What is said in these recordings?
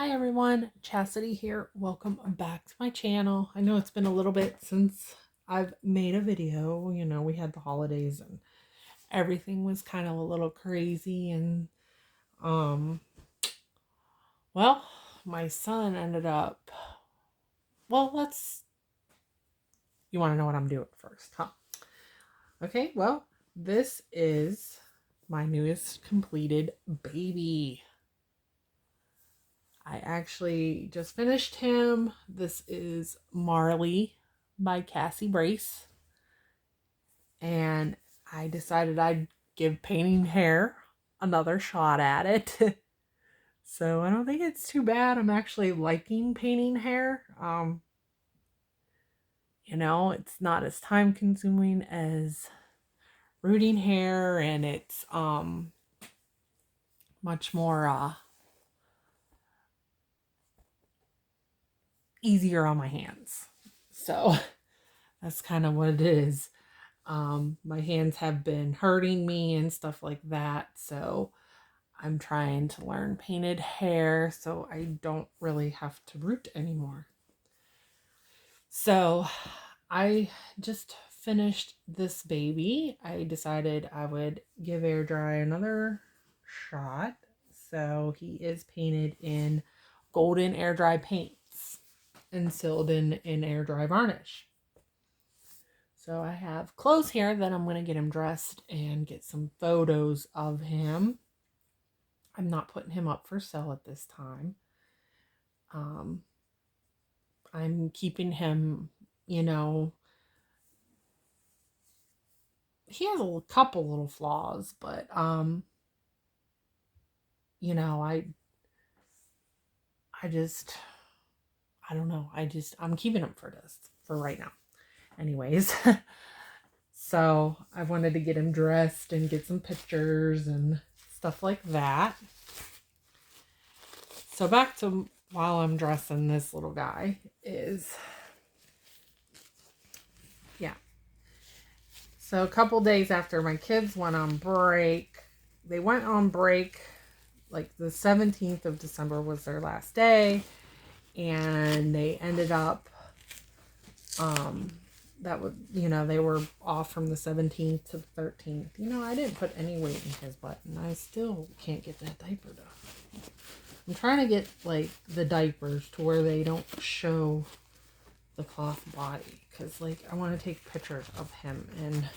Hi everyone, Chastity here. Welcome back to my channel. I know it's been a little bit since I've made a video. We had the holidays and everything was kind of a little crazy and um well, my son ended up you want to know what I'm doing first, huh? Okay, well, this is my newest completed baby. I actually just finished him. This is Marley by Cassie Brace. And I decided I'd give painting hair another shot at it. So I don't think it's too bad. I'm actually liking painting hair. It's not as time consuming as rooting hair, and it's much more easier on my hands. So that's kind of what it is. My hands have been hurting me and stuff like that. So I'm trying to learn painted hair so I don't really have to root anymore. So I just finished this baby. I decided I would give air dry another shot. So he is painted in golden air dry paints and sealed in air dry varnish. So I have clothes here that I'm going to get him dressed and get some photos of him. I'm not putting him up for sale at this time. I'm keeping him, he has a couple little flaws, but, I don't know. I'm keeping him for right now. Anyways, so I wanted to get him dressed and get some pictures and stuff like that. So back to while I'm dressing this little guy So a couple days after my kids went on break, they went on break, like the 17th of December was their last day, and they ended up, they were off from the 17th to the 13th. I didn't put any weight in his butt, and I still can't get that diaper done. I'm trying to get, the diapers to where they don't show the cloth body, because, I want to take pictures of him, and,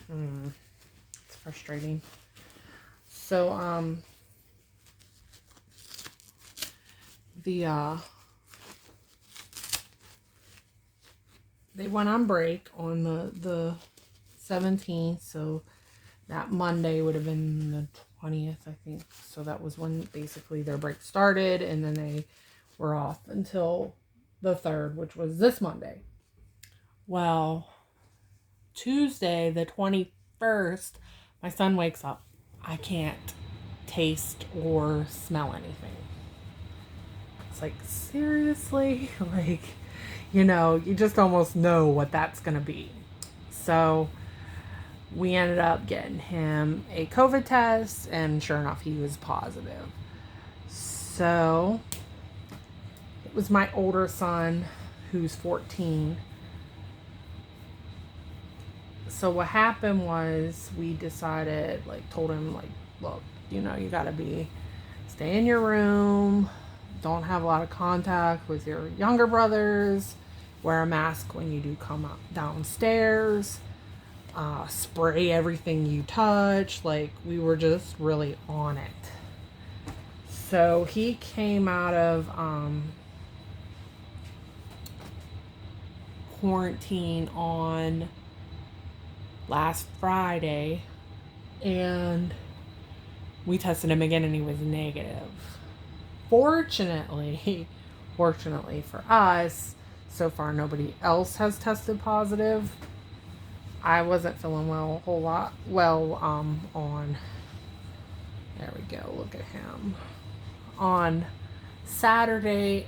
it's frustrating. So, they went on break on the 17th, so that Monday would have been the 20th, I think. So that was when basically their break started, and then they were off until the 3rd, which was this Monday. Well, Tuesday, the 21st, my son wakes up. I can't taste or smell anything. It's like, seriously? You just almost know what that's going to be. So we ended up getting him a COVID test, and sure enough, he was positive. So it was my older son, who's 14. So what happened was we decided, told him, look, you gotta stay in your room, don't have a lot of contact with your younger brothers, wear a mask when you do come up downstairs, spray everything you touch. We were just really on it. So he came out of quarantine on last Friday, and we tested him again and he was negative. Fortunately for us, so far nobody else has tested positive. I wasn't feeling a whole lot on, there we go, look at him, on Saturday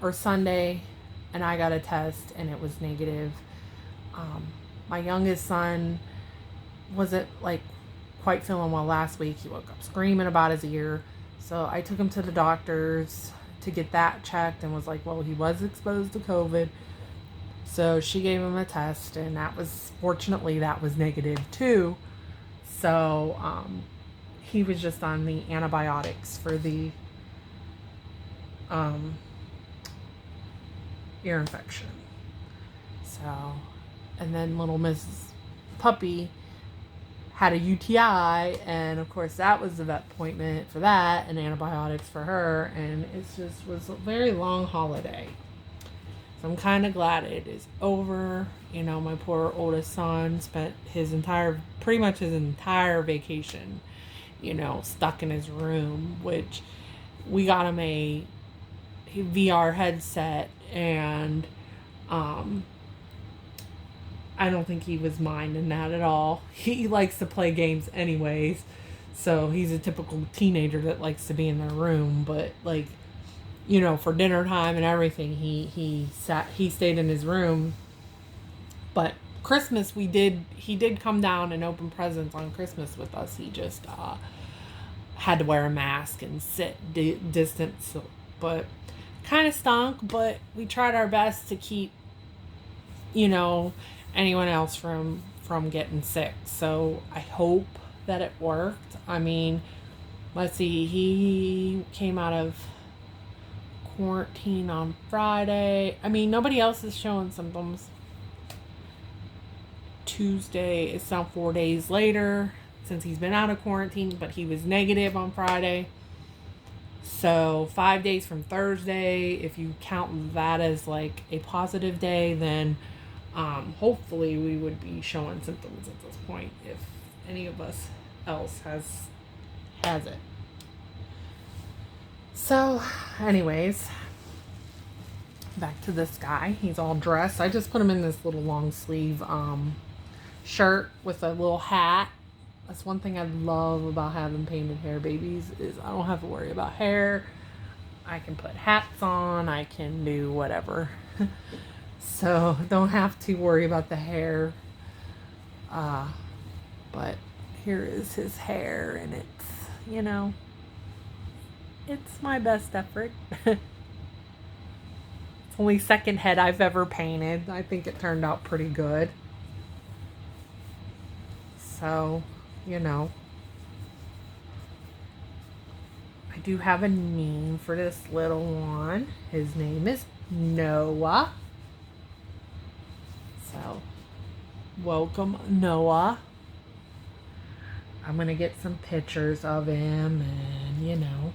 or Sunday, and I got a test and it was negative. My youngest son wasn't quite feeling well last week. He woke up screaming about his ear. So I took him to the doctors to get that checked and was like, well, he was exposed to COVID. So she gave him a test, and fortunately that was negative too. So he was just on the antibiotics for the ear infection. So, and then little Mrs. Puppy had a UTI, and of course that was the vet appointment for that, and antibiotics for her, and it just was a very long holiday. So I'm kind of glad it is over. You know, my poor oldest son spent pretty much his entire vacation, you know, stuck in his room, which we got him a VR headset, and I don't think he was minding that at all. He likes to play games anyways, so he's a typical teenager that likes to be in their room, but like, you know, for dinner time and everything, he stayed in his room. But Christmas, he did come down and open presents on Christmas with us. He just had to wear a mask and sit distant, so, but kind of stunk, but we tried our best to keep, you know, anyone else from getting sick. So I hope that it worked. I mean, let's see, he came out of quarantine on Friday. I mean, nobody else is showing symptoms. Tuesday, it's now 4 days later since he's been out of quarantine, but he was negative on Friday. So 5 days from Thursday, if you count that as like a positive day, then hopefully we would be showing symptoms at this point if any of us else has it. So anyways, back to this guy. He's all dressed. I just put him in this little long sleeve shirt with a little hat. That's one thing I love about having painted hair babies is I don't have to worry about hair. I can put hats on. I can do whatever. So don't have to worry about the hair. But here is his hair, and it's, you know, it's my best effort. It's only second head I've ever painted. I think it turned out pretty good. So, you know, I do have a name for this little one. His name is Noah. So, welcome, Noah. I'm going to get some pictures of him and, you know,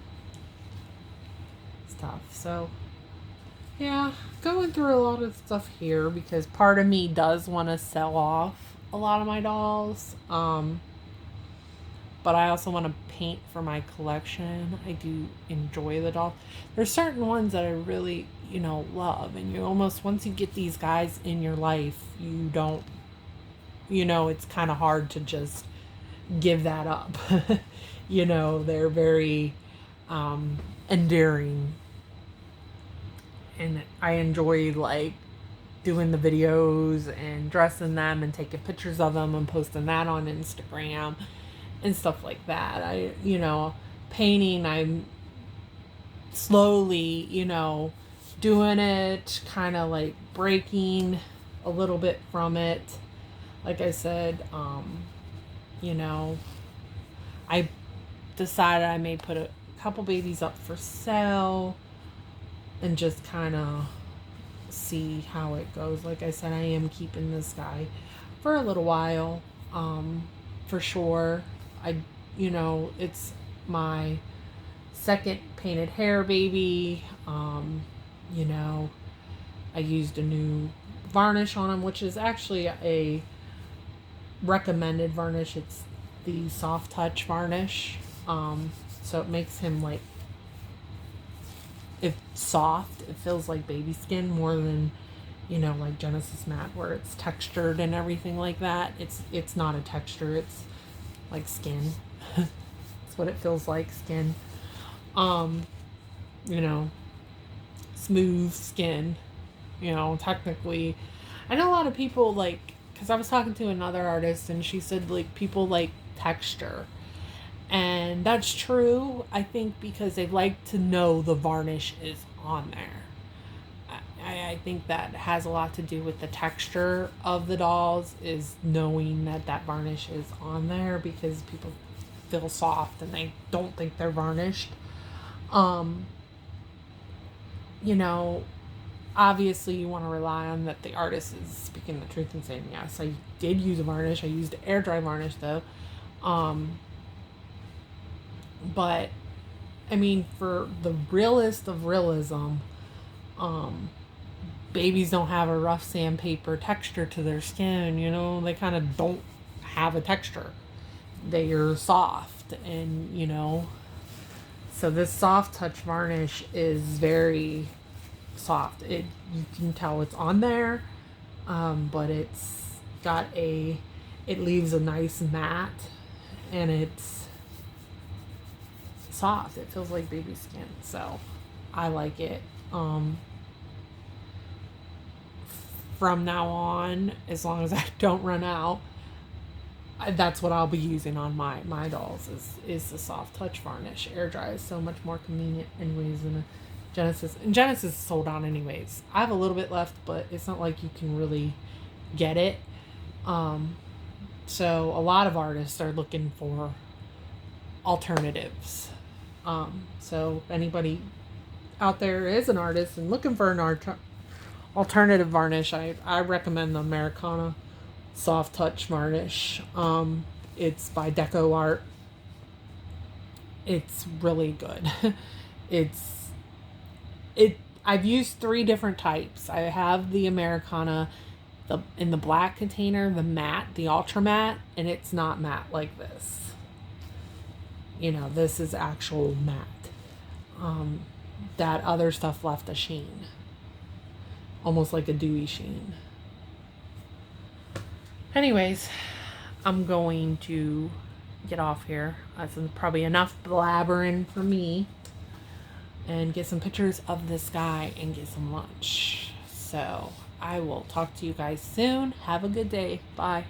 stuff. So, yeah, going through a lot of stuff here because part of me does want to sell off a lot of my dolls. But I also want to paint for my collection. I do enjoy the dolls. There's certain ones that I really, you know, love. And you almost, once you get these guys in your life, you don't, you know, it's kind of hard to just give that up. You know, they're very endearing. And I enjoy, like, doing the videos and dressing them and taking pictures of them and posting that on Instagram and stuff like that. You know, painting, I'm slowly, you know, doing it, kind of like breaking a little bit from it. Like I said, you know, I decided I may put a couple babies up for sale and just kind of see how it goes. Like I said, I am keeping this guy for a little while, for sure. You know, it's my second painted hair baby. You know, I used a new varnish on him, which is actually a recommended varnish. It's the soft touch varnish. So it makes him like, it's soft. It feels like baby skin more than, you know, like Genesis Matte where it's textured and everything like that. It's not a texture. It's like skin. That's what it feels like, skin. You know, smooth skin. You know, technically, I know a lot of people like, because I was talking to another artist and she said like people like texture. And that's true, I think, because they like to know the varnish is on there. I think that has a lot to do with the texture of the dolls, is knowing that that varnish is on there, because people feel soft and they don't think they're varnished. You know, obviously you want to rely on that the artist is speaking the truth and saying, yes, I did use a varnish. I used air dry varnish though. But I mean, for the realest of realism, babies don't have a rough sandpaper texture to their skin, you know, they kind of don't have a texture. They are soft, and you know, so this soft touch varnish is very soft. You can tell it's on there, but it's got it leaves a nice matte, and it's soft. It feels like baby skin, so I like it. From now on, as long as I don't run out, that's what I'll be using on my dolls is the soft touch varnish. Air dry is so much more convenient anyways than a Genesis. And Genesis is sold out anyways. I have a little bit left, but it's not like you can really get it. So a lot of artists are looking for alternatives. So if anybody out there is an artist and looking for an alternative varnish, I recommend the Americana soft touch varnish. It's by Deco Art. It's really good. I've used 3 different types. I have the Americana, in the black container, the matte, the ultra matte, and it's not matte like this. You know, this is actual matte. That other stuff left a sheen, almost like a dewy sheen. Anyways, I'm going to get off here. That's probably enough blabbering for me, and get some pictures of this guy and get some lunch. So I will talk to you guys soon. Have a good day. Bye.